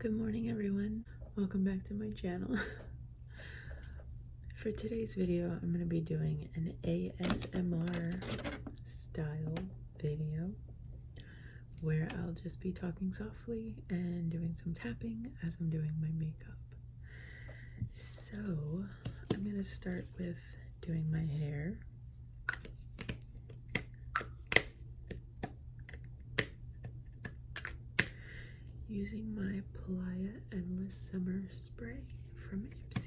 Good morning, everyone. Welcome back to my channel. For today's video, I'm going to be doing an ASMR style video where I'll just be talking softly and doing some tapping as I'm doing my makeup. So I'm going to start with doing my hair. Using my Playa Endless Summer Spray from Ipsy.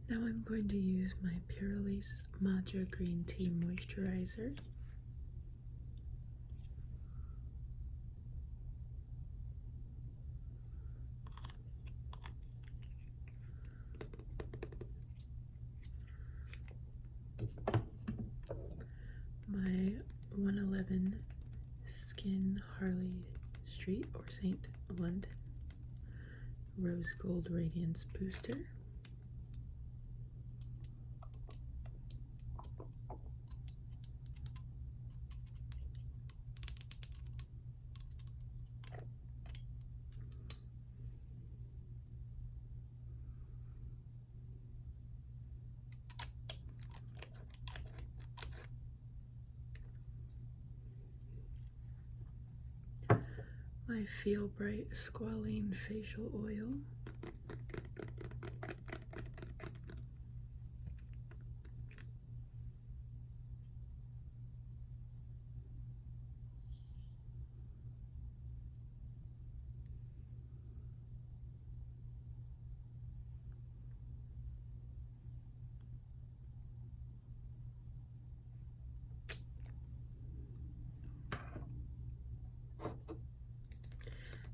Now I'm going to use my Purely's Matcha Green Tea Moisturizer. My 111 Skin Harley St London Rose Gold Radiance Booster. My Feel Bright Squalane Facial Oil.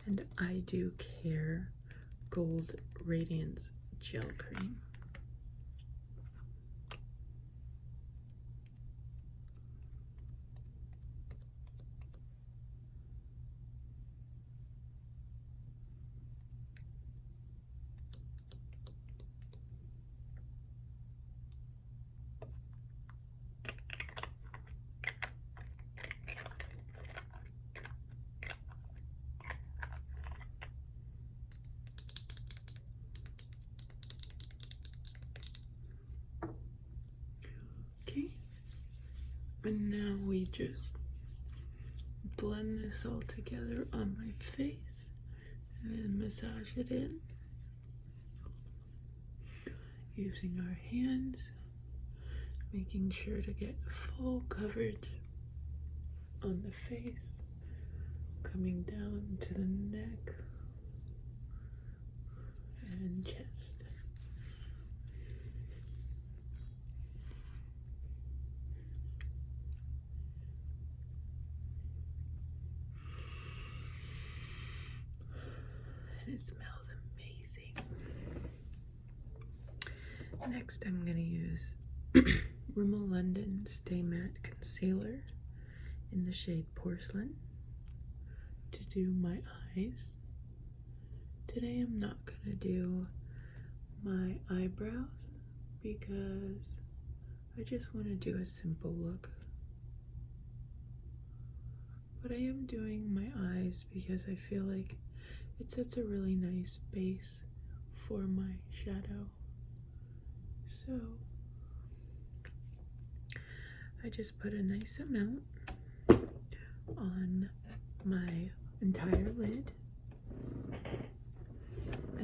And I Do Care Gold Radiance Gel Cream. Okay, and now we just blend this all together on my face and massage it in using our hands, making sure to get full coverage on the face, coming down to the neck and chest. And it smells amazing. Next, I'm going to use Rimmel London Stay Matte Concealer in the shade Porcelain to do my eyes. Today I'm not going to do my eyebrows because I just want to do a simple look. But I am doing my eyes because I feel like it sets a really nice base for my shadow. So I just put a nice amount on my entire lid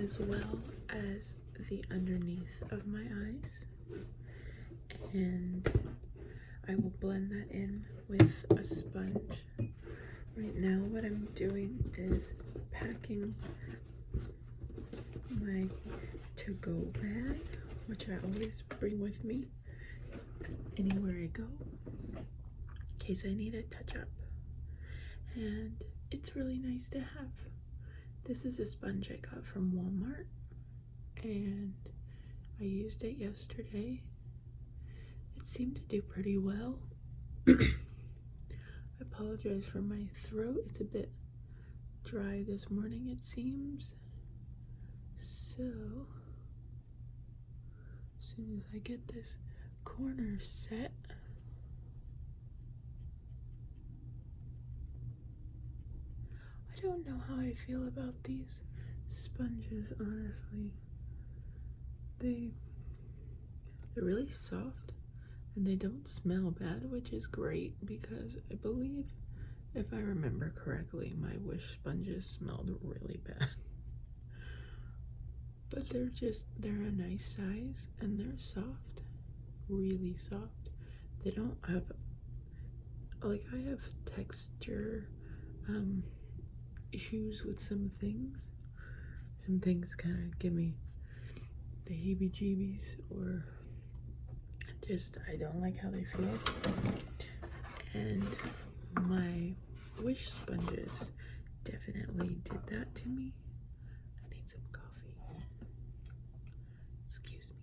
as well as the underneath of my eyes. and I will blend that in with a sponge. Right now what I'm doing is packing my to-go bag, which I always bring with me anywhere I go in case I need a touch-up. And it's really nice to have. This is a sponge I got from Walmart, and I used it yesterday. It seemed to do pretty well. I apologize for my throat. It's a bit dry this morning, it seems. So, as soon as I get this corner set, I don't know how I feel about these sponges, honestly. They're really soft and they don't smell bad, which is great because I believe, if I remember correctly, my Wish sponges smelled really bad. But they're a nice size and they're soft, really soft. They don't have, like, I have texture issues with some things. Some things kind of give me the heebie-jeebies, or just I don't like how they feel. And my Wish sponges definitely did that to me. I need some coffee. Excuse me.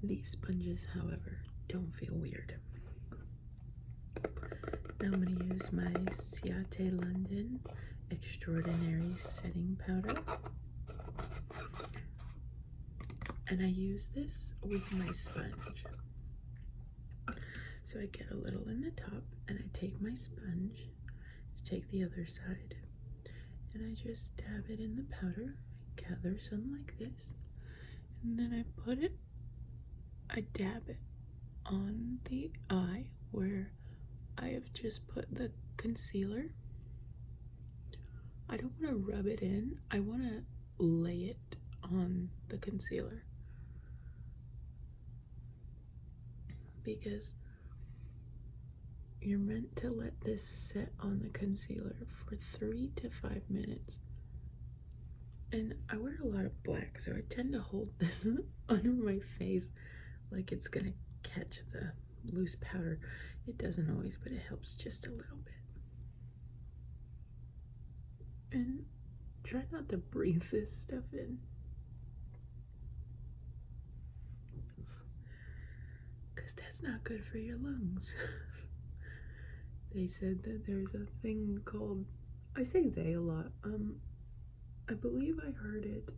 These sponges, however, don't feel weird. Now I'm going to use my Ciate London Extraordinary Setting Powder. And I use this with my sponge. So I get a little in the top and I take my sponge, take the other side, and I just dab it in the powder. I gather some like this, and then I dab it on the eye where I have just put the concealer. I don't want to rub it in, I want to lay it on the concealer, because you're meant to let this set on the concealer for 3 to 5 minutes. And I wear a lot of black, so I tend to hold this under my face like it's gonna catch the loose powder. It doesn't always, but it helps just a little bit. And try not to breathe this stuff in, because that's not good for your lungs. They said that there's a thing called, I say they a lot, I believe I heard it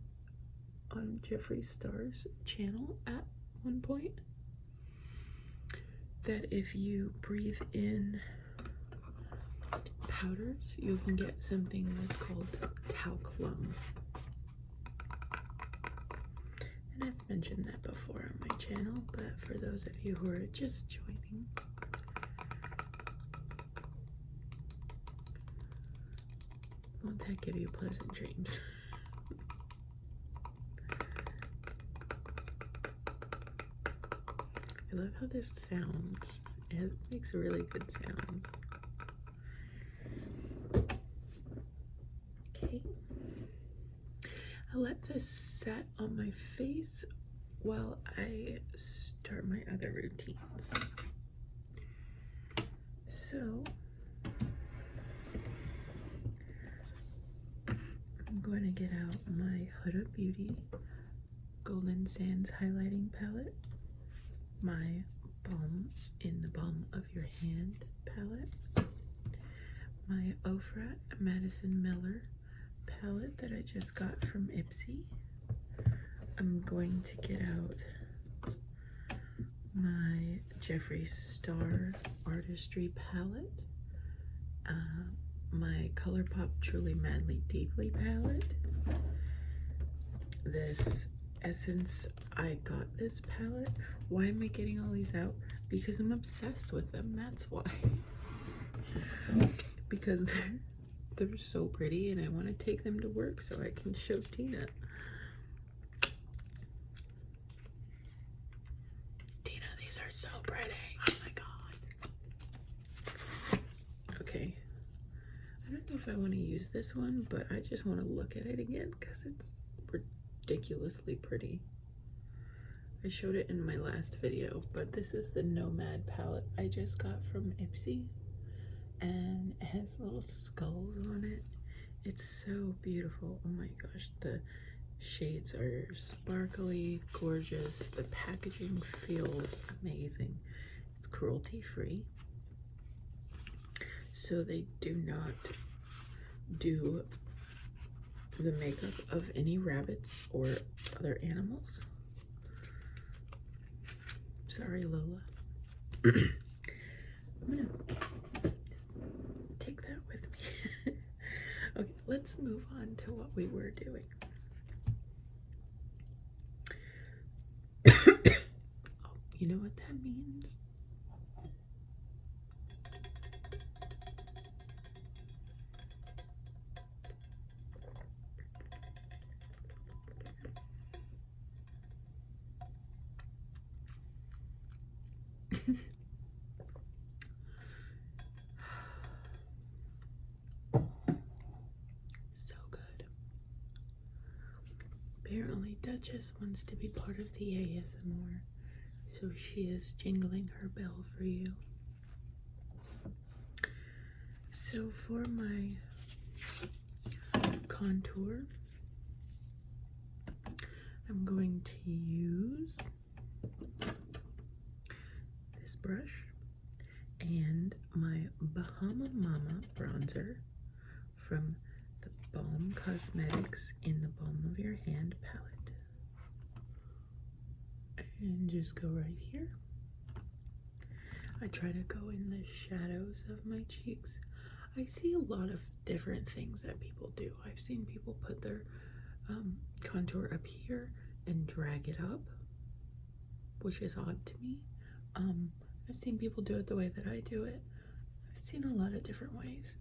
on Jeffree Star's channel at one point, that if you breathe in powders, you can get something that's called talc lung. And I've mentioned that before on my channel, but for those of you who are just joining, won't that give you pleasant dreams? I love how this sounds. It makes a really good sound. Okay. I let this set on my face while I start my other routines. So I'm going to get out my Huda Beauty Golden Sands highlighting palette, my Balm in the Balm of Your Hand palette, my Ofra Madison Miller palette that I just got from Ipsy. I'm going to get out my Jeffree Star Artistry palette, my ColourPop Truly Madly Deeply palette. This Essence, I got this palette. Why am I getting all these out? Because I'm obsessed with them, that's why. Because they're so pretty and I want to take them to work so I can show Tina. Tina, these are so pretty. Oh my god. Okay. I don't know if I want to use this one, but I just want to look at it again because it's ridiculously pretty. I showed it in my last video, but this is the Nomad palette I just got from Ipsy, and it has little skulls on it. It's so beautiful. Oh my gosh, the shades are sparkly, gorgeous. The packaging feels amazing. It's cruelty free, so they do not do the makeup of any rabbits or other animals. Sorry, Lola. I'm gonna take that with me. Okay, let's move on to what we were doing. Oh, you know what that means? So good. Apparently Duchess wants to be part of the ASMR, so she is jingling her bell for you. So for my contour, I'm going to use this brush and my Bahama Mama bronzer from the Balm Cosmetics in the Balm of Your Hand palette. And just go right here. I try to go in the shadows of my cheeks. I see a lot of different things that people do. I've seen people put their contour up here and drag it up, which is odd to me. I've seen people do it the way that I do it. I've seen a lot of different ways.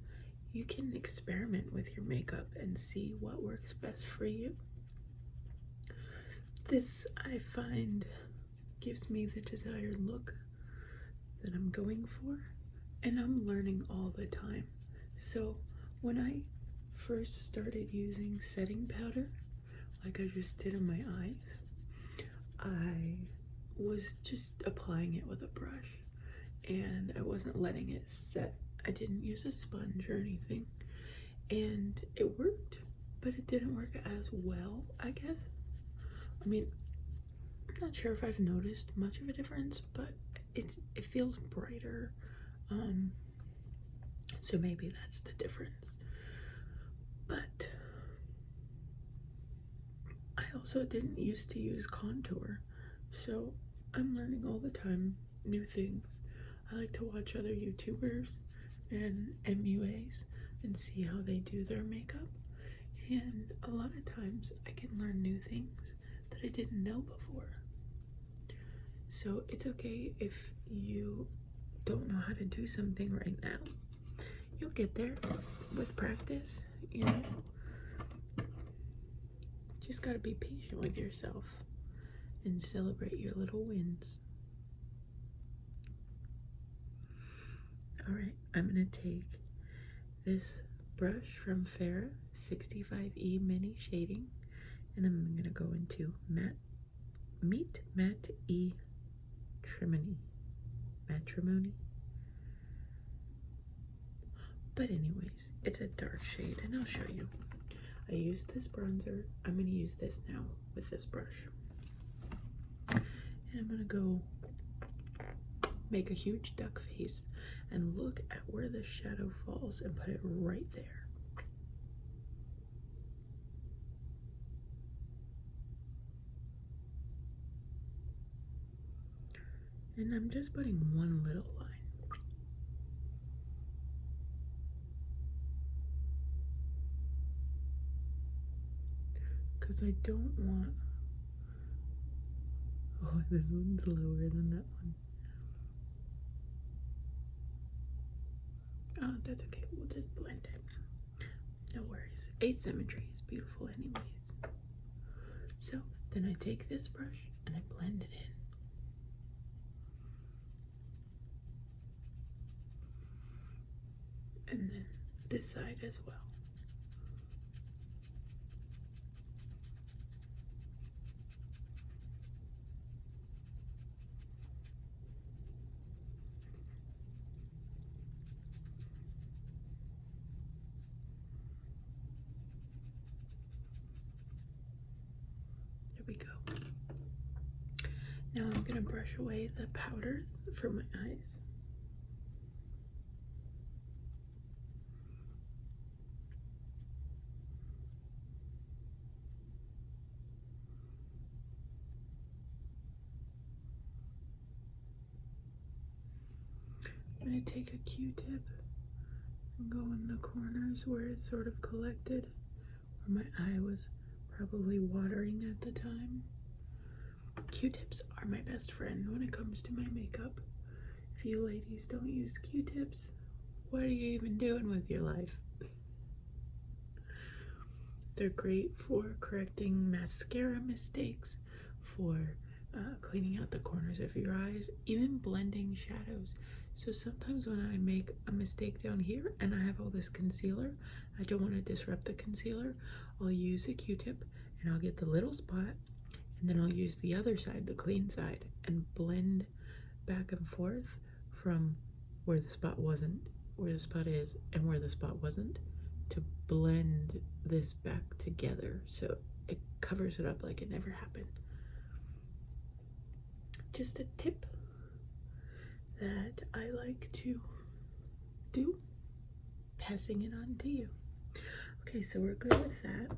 You can experiment with your makeup and see what works best for you. This, I find, gives me the desired look that I'm going for, and I'm learning all the time. So when I first started using setting powder, like I just did on my eyes, I was just applying it with a brush and I wasn't letting it set. I didn't use a sponge or anything, and it worked, but it didn't work as well, I guess. I mean, I'm not sure if I've noticed much of a difference, but it feels brighter, so maybe that's the difference. But I also didn't used to use contour, so I'm learning all the time new things. I like to watch other YouTubers and MUAs and see how they do their makeup, and a lot of times I can learn new things that I didn't know before. So it's okay if you don't know how to do something right now. You'll get there with practice, you know. Just gotta be patient with yourself and celebrate your little wins. Alright, I'm gonna take this brush from Farrah 65E Mini Shading, and I'm gonna go into Matte E Matrimony. But anyways, it's a dark shade, and I'll show you. I used this bronzer. I'm gonna use this now with this brush. And I'm gonna go make a huge duck face and look at where the shadow falls and put it right there. And I'm just putting one little line. because I don't want. Oh, this one's lower than that one. Oh, that's okay. We'll just blend it. No worries. Asymmetry is beautiful anyways. So then I take this brush and I blend it in. And then this side as well. We go. Now I'm gonna brush away the powder from my eyes. I'm gonna take a Q-tip and go in the corners where it's sort of collected, where my eye was probably watering at the time. Q-tips are my best friend when it comes to my makeup. If you ladies don't use Q-tips, what are you even doing with your life? They're great for correcting mascara mistakes, for cleaning out the corners of your eyes, even blending shadows. So sometimes when I make a mistake down here and I have all this concealer, I don't want to disrupt the concealer, I'll use a Q-tip and I'll get the little spot, and then I'll use the other side, the clean side, and blend back and forth from where the spot wasn't, where the spot is, and where the spot wasn't, to blend this back together so it covers it up like it never happened. Just a tip that I like to do, passing it on to you. Okay, so we're good with that.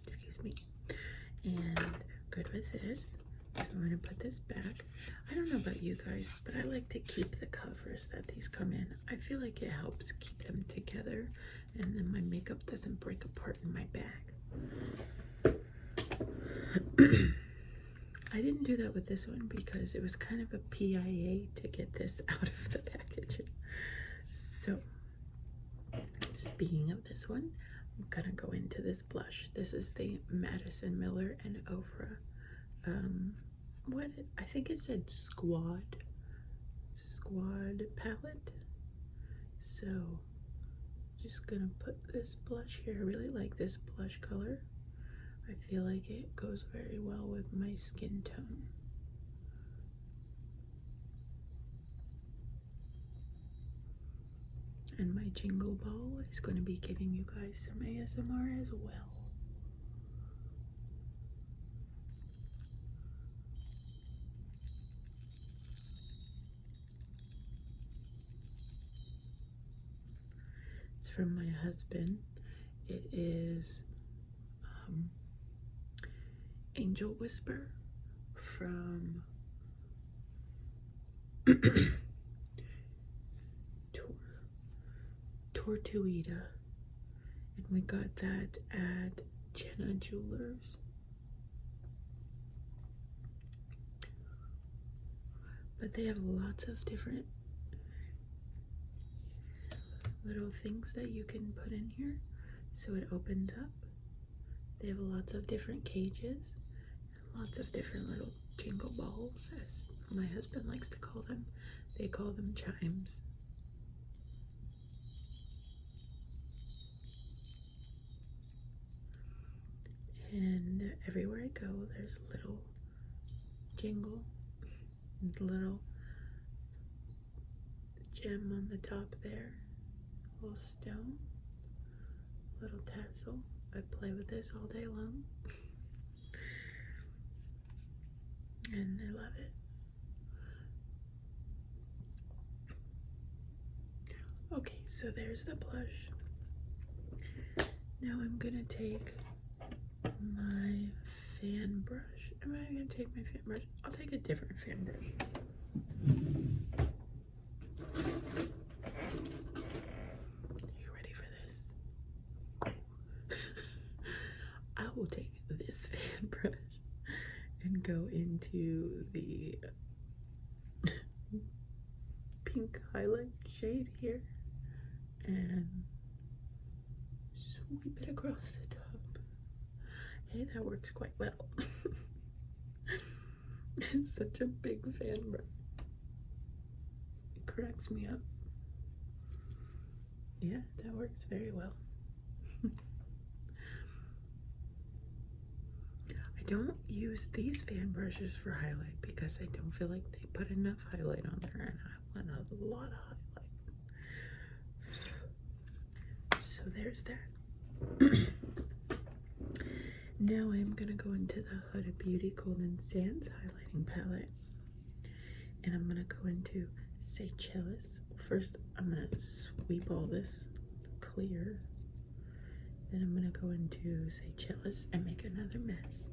Excuse me. And good with this. So I'm gonna put this back. I don't know about you guys, but I like to keep the covers that these come in. I feel like it helps keep them together, and then my makeup doesn't break apart in my bag. I didn't do that with this one because it was kind of a PIA to get this out of the package. So, speaking of this one, I'm gonna go into this blush. This is the Madison Miller and Ofra. I think it said squad palette. So, just gonna put this blush here. I really like this blush color. I feel like it goes very well with my skin tone. And my jingle ball is going to be giving you guys some ASMR as well. It's from my husband. It is Angel Whisper from Tortuita, and we got that at Jenna Jewelers. But they have lots of different little things that you can put in here, so it opens up. They have lots of different cages, lots of different little jingle balls, as my husband likes to call them. They call them chimes. And everywhere I go, there's a little jingle, little gem on the top there, little stone, little tassel. I play with this all day long. And I love it. Okay, so there's the blush. Now I'm gonna take my fan brush. Am I gonna take my fan brush? I'll take a different fan brush. Are you ready for this? go into the pink highlight shade here and sweep it across the top. Hey, that works quite well. It's such a big fan brush. It cracks me up. Yeah, that works very well. I don't use these fan brushes for highlight because I don't feel like they put enough highlight on there, and I want a lot of highlight. So there's that. Now I'm gonna go into the Huda Beauty Golden Sands highlighting palette, and I'm gonna go into Seychelles. First, I'm gonna sweep all this clear. Then I'm gonna go into Seychelles and make another mess.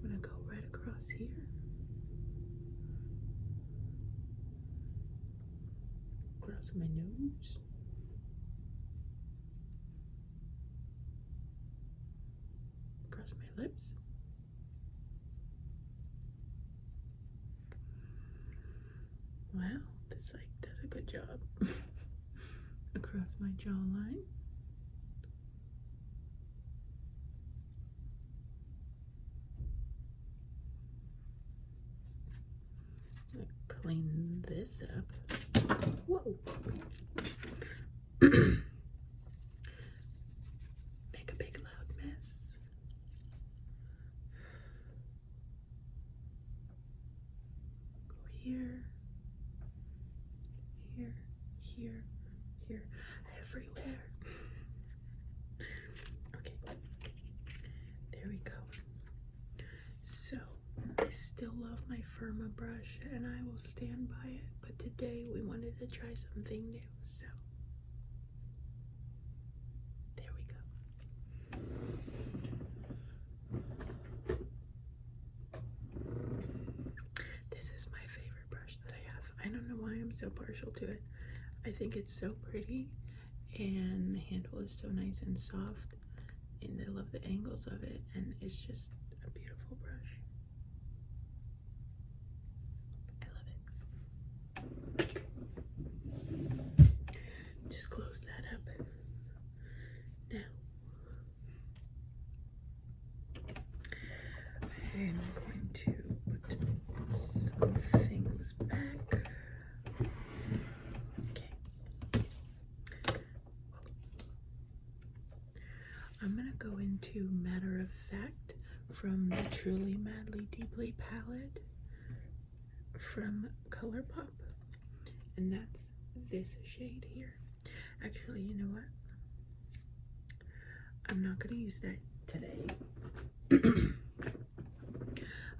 And I'm gonna go right across here. Across my nose. Across my lips. Wow, this like does a good job. Across my jawline. Clean this up. Whoa. Make a big loud mess. Go here, here, here, here, everywhere. Okay, there we go. So, I still love my Firma brush and I will stand by it, but today we wanted to try something new, so there we go. This is my favorite brush that I have. I don't know why I'm so partial to it. I think it's so pretty and the handle is so nice and soft, and I love the angles of it, and it's just a beautiful brush. Just close that up. Now, I'm going to put some things back. Okay. I'm gonna go into Matter of Fact from the Truly Madly Deeply palette from ColourPop, and that's this shade here. Actually, you know what? I'm not going to use that today.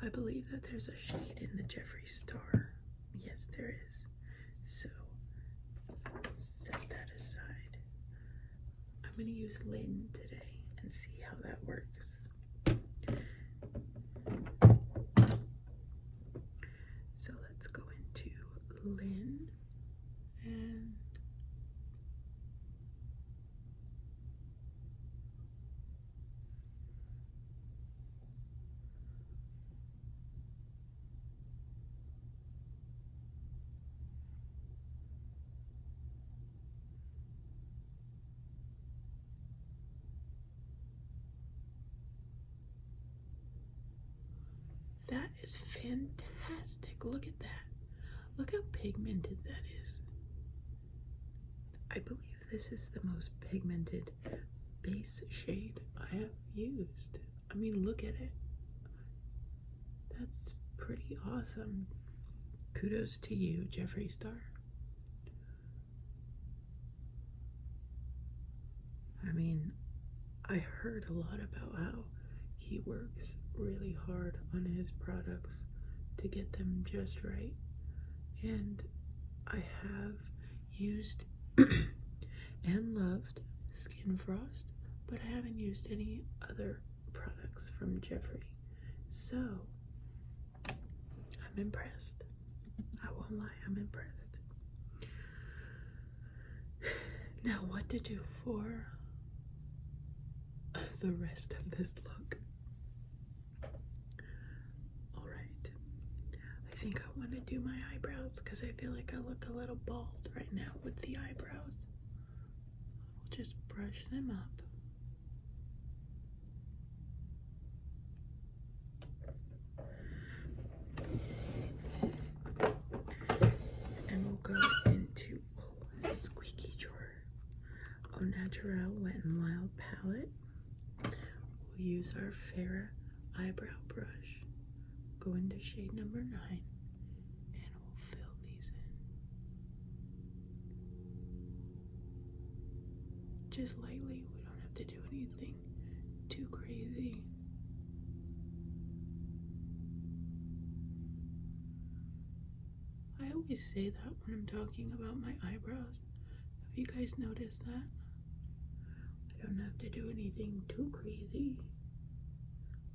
I believe that there's a shade in the Jeffree Star. Yes, there is. So, set that aside. I'm going to use Lynn today and see how that works. So, let's go into Lynn and that is fantastic. Look at that. Look how pigmented that is. I believe this is the most pigmented base shade I have used. I mean, look at it. That's pretty awesome. Kudos to you, Jeffree Star. I mean, I heard a lot about how he works really hard on his products to get them just right. And I have used and loved Skin Frost, but I haven't used any other products from Jeffree. So, I'm impressed. I won't lie, I'm impressed. Now, what to do for the rest of this look? think I want to do my eyebrows because I feel like I look a little bald right now with the eyebrows. I'll just brush them up. And we'll go into squeaky drawer. Au Naturel Wet n Wild palette. We'll use our Farrah eyebrow brush. Go into shade number 9, and we'll fill these in. Just lightly. We don't have to do anything too crazy. I always say that when I'm talking about my eyebrows. Have you guys noticed that? I don't have to do anything too crazy.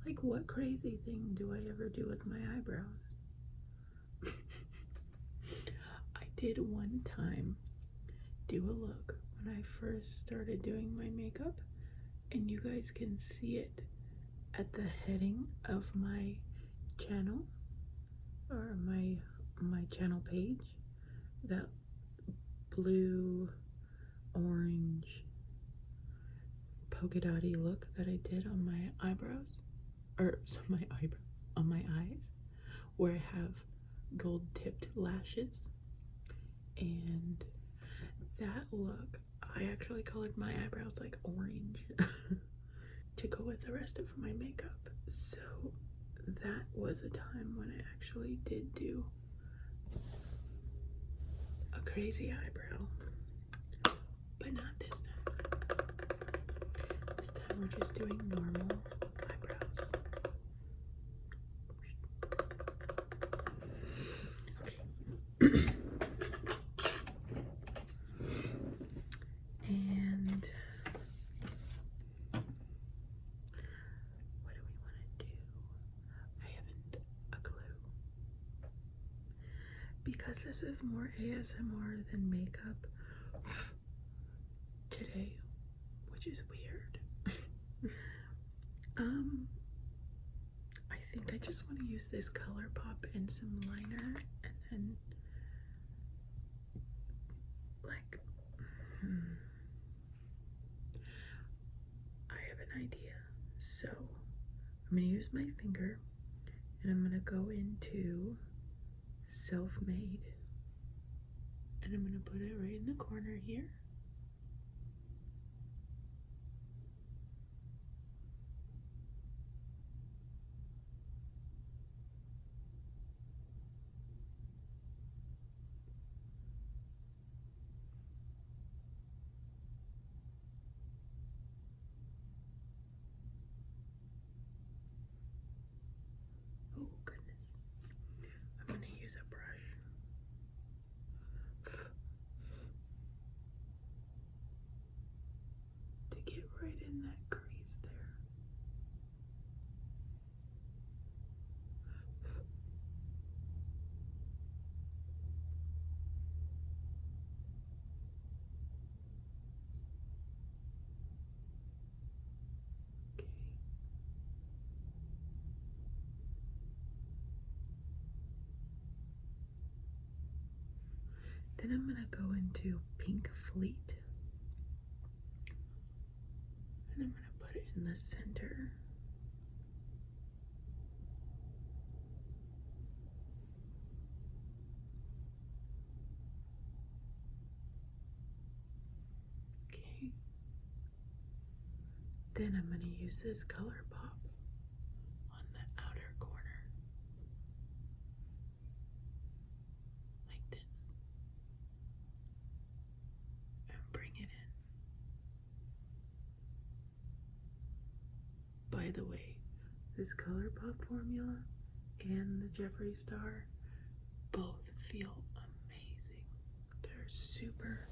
Like, what crazy thing do I ever do with my eyebrows? I did one time do a look when I first started doing my makeup, and you guys can see it at the heading of my channel, or my channel page, that blue orange polka dotty look that I did on my eyebrows, or on my eyes, where I have gold tipped lashes. And that look, I actually colored my eyebrows like orange to go with the rest of my makeup. So that was a time when I actually did do a crazy eyebrow, but not this time. This time we're just doing normal eyebrows. Okay. And what do we want to do? I haven't a clue. Because this is more ASMR than makeup today, which is weird. I think I just want to use this ColourPop and some liner, and then like I have an idea. So I'm gonna use my finger, and I'm gonna go into Self-Made, and I'm gonna put it right in the corner here. Oh goodness. I'm gonna use a brush. To get right in that crease there. Okay. Then I'm gonna go into Pink Fleet, and I'm gonna put it in the center. Okay. Then I'm gonna use this ColourPop on the outer corner, like this, and bring it in. By the way, this ColourPop formula and the Jeffree Star both feel amazing. They're super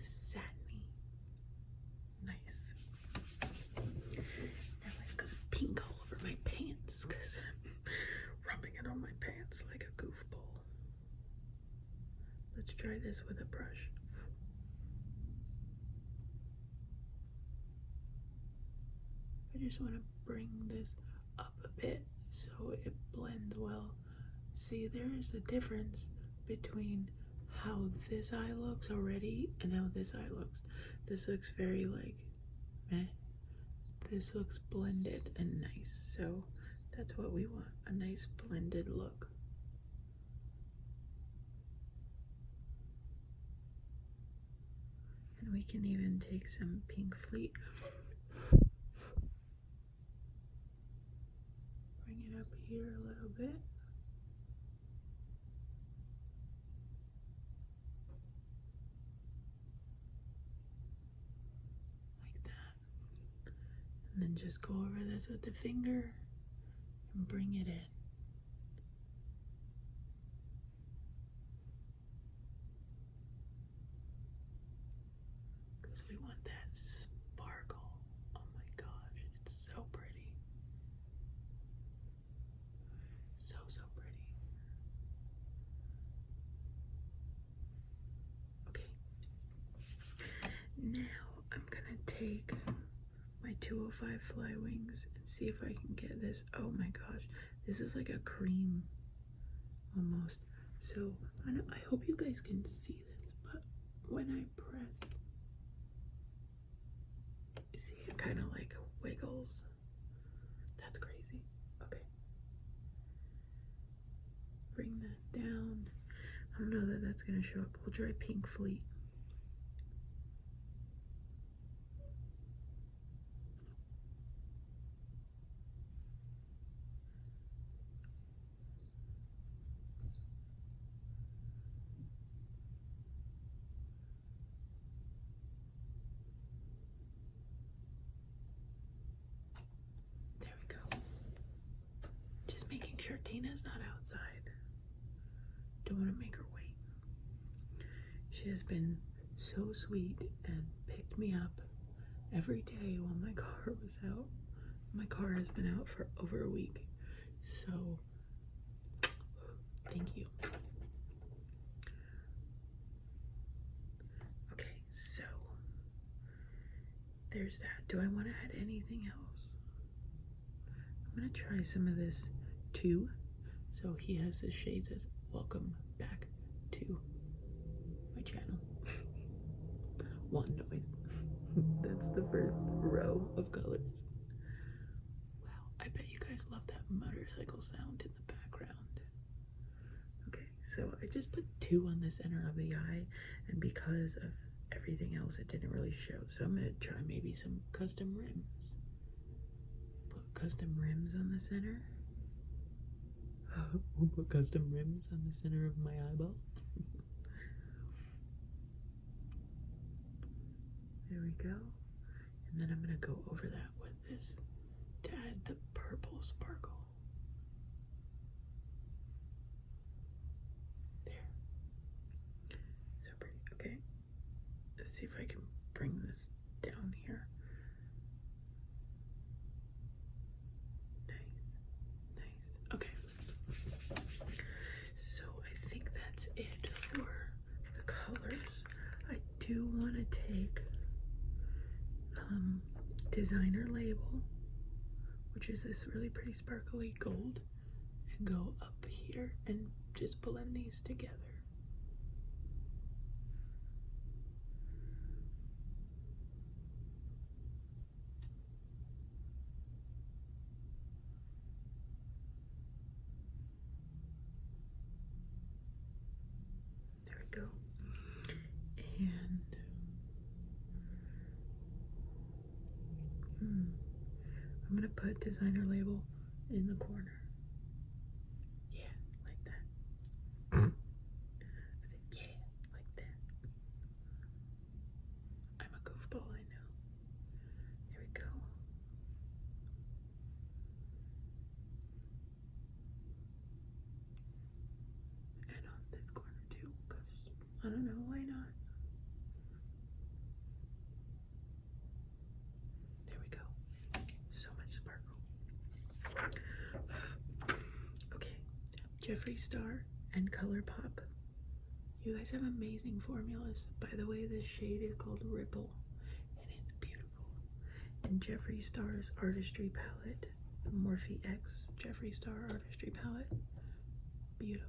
satiny, nice. Now I've got pink all over my pants because I'm rubbing it on my pants like a goofball. Let's try this with a brush. I just want to bring this up a bit so it blends well, See, there is a difference between how this eye looks already and how this eye looks. This looks very like meh. This looks blended and nice, so that's what we want, a nice blended look. And we can even take some pink fleet. Bring it up here a little bit. Like that. And then just go over this with the finger and bring it in. Because we want that sparkle. Oh my gosh, it's so pretty. So, so pretty. Okay. Now I'm gonna take my 205 Fly Wings and see if I can get this. Oh my gosh, this is like a cream almost. So I hope you guys can see this, but when I press, you see it kind of like wiggles. That's crazy. Okay. Bring that down. I don't know that that's gonna show up. We'll try Pink Fleet. There we go. Just making sure Tina's not outside. Don't want to make her wait. She has been so sweet and picked me up every day while my car was out. My car has been out for over a week, so thank you. Okay, so there's that. Do I want to add anything else? I'm gonna try some of this too. So he has this shade says, "Welcome back to my channel." One noise. That's the first row of colors. Wow, I bet you guys love that motorcycle sound in the background. Okay, so I just put 2 on the center of the eye, and because of everything else, it didn't really show. So I'm gonna try maybe some custom rims. Put custom rims on the center. We'll put custom rims on the center of my eyeball. There we go. And then I'm gonna go over that with this to add the purple sparkle. There. So pretty. Okay. Let's see if I can bring this down here. Nice. Nice. Okay. So I think that's it for the colors. I do want to take designer label, which is this really pretty sparkly gold, and go up here and just blend these together. There we go. And I'm gonna put designer label in the corner. Yeah, like that. I said, yeah, like that. I'm a goofball, I know. There we go. And on this corner too, because I don't know, why not? There we go. So much sparkle. Okay, Jeffree Star and ColourPop. You guys have amazing formulas. By the way, this shade is called Ripple, and it's beautiful. And Jeffree Star's Artistry palette, the Morphe X Jeffree Star Artistry palette. beautiful.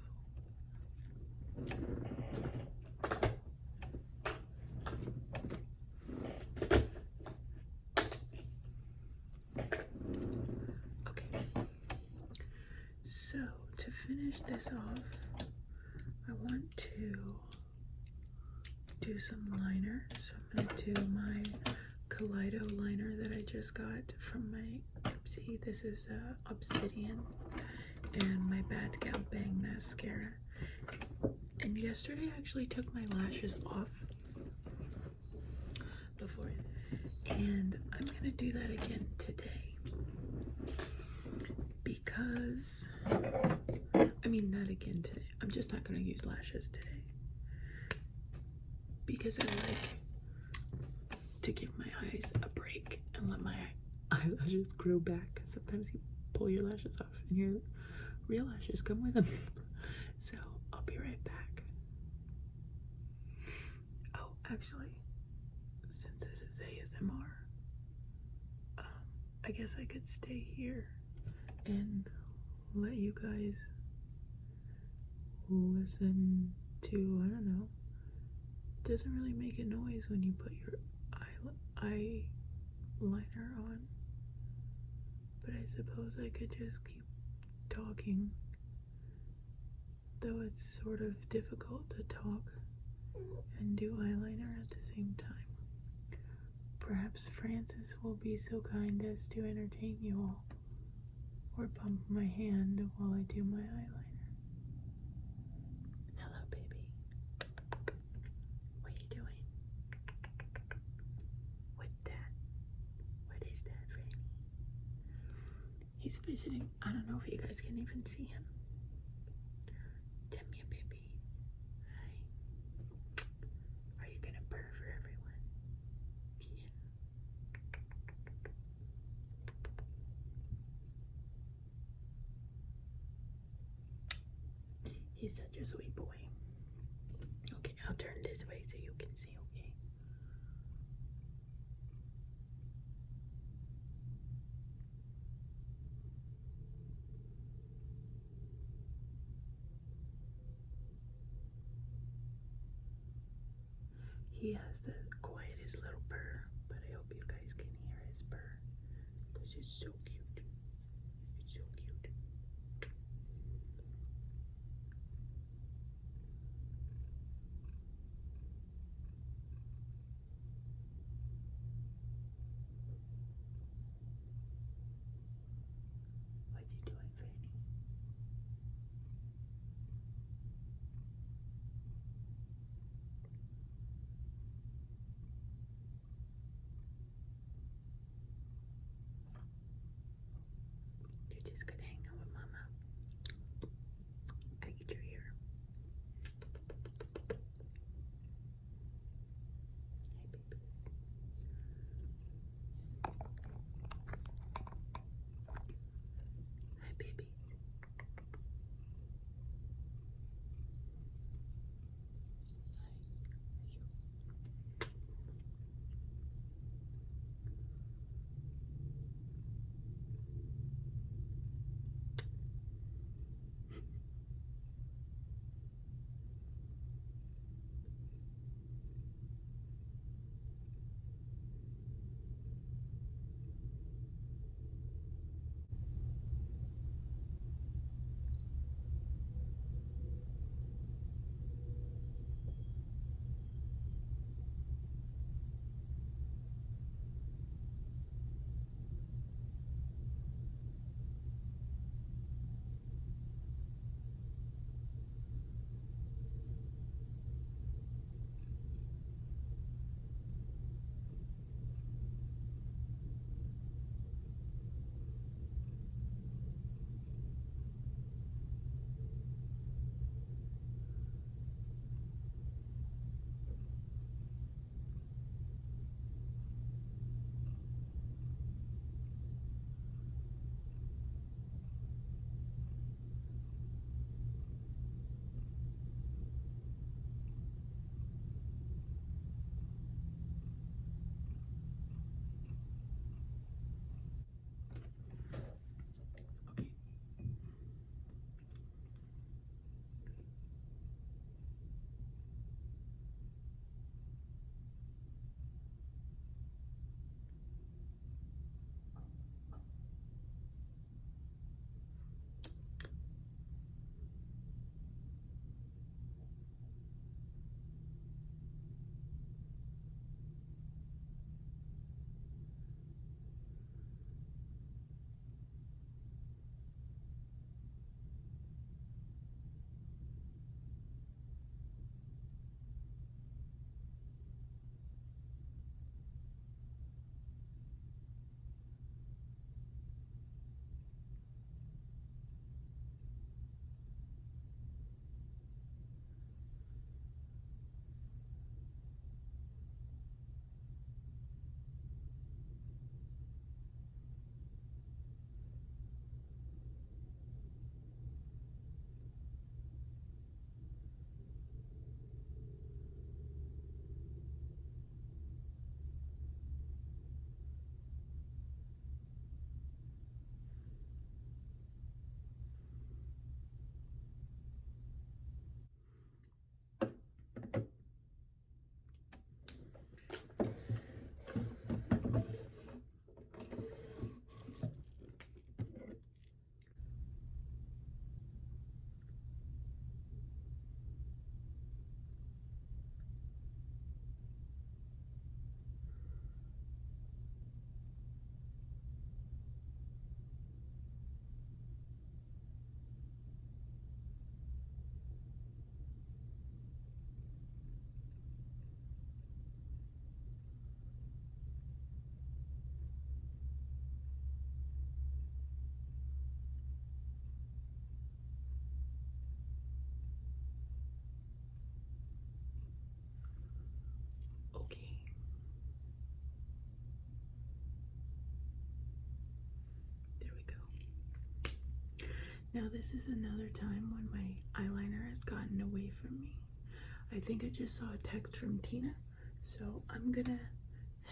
Okay, so to finish this off, I want to do some liner. So I'm going to do my Kaleido liner that I just got from my Ipsy. This is Obsidian, and my Bad Gal Bang mascara. And yesterday I actually took my lashes off before, and I'm going to do that again today. Because, I mean, not again today. I'm just not going to use lashes today. Because I like to give my eyes a break and let my eyelashes grow back. Sometimes you pull your lashes off and your real lashes come with them. So I'll be right back. Oh, actually, since this is ASMR, I guess I could stay here and let you guys listen to, I don't know. It doesn't really make a noise when you put your eyeliner on, but I suppose I could just keep talking, though it's sort of difficult to talk and do eyeliner at the same time. Perhaps Francis will be so kind as to entertain you all, or bump my hand while I do my eyeliner. Hello, baby. What are you doing? What's that? What is that, Franny? He's visiting. I don't know if you guys can even see him. Come here, baby. Hi. Are you gonna purr for everyone? Yeah. He's such a sweet boy. Okay, I'll turn this way so you can see, okay? He has the quietest little purr, but I hope you guys can hear his purr, because it's so cute. It's so cute. What you doing, Fanny? Now this is another time when my eyeliner has gotten away from me. I think I just saw a text from Tina, so I'm gonna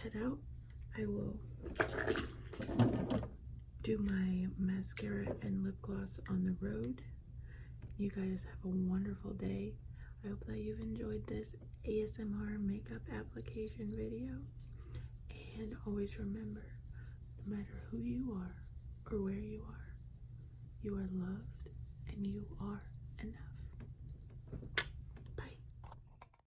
head out. I will do my mascara and lip gloss on the road. You guys have a wonderful day. I hope that you've enjoyed this ASMR makeup application video. And always remember, no matter who you are or where you are loved and you are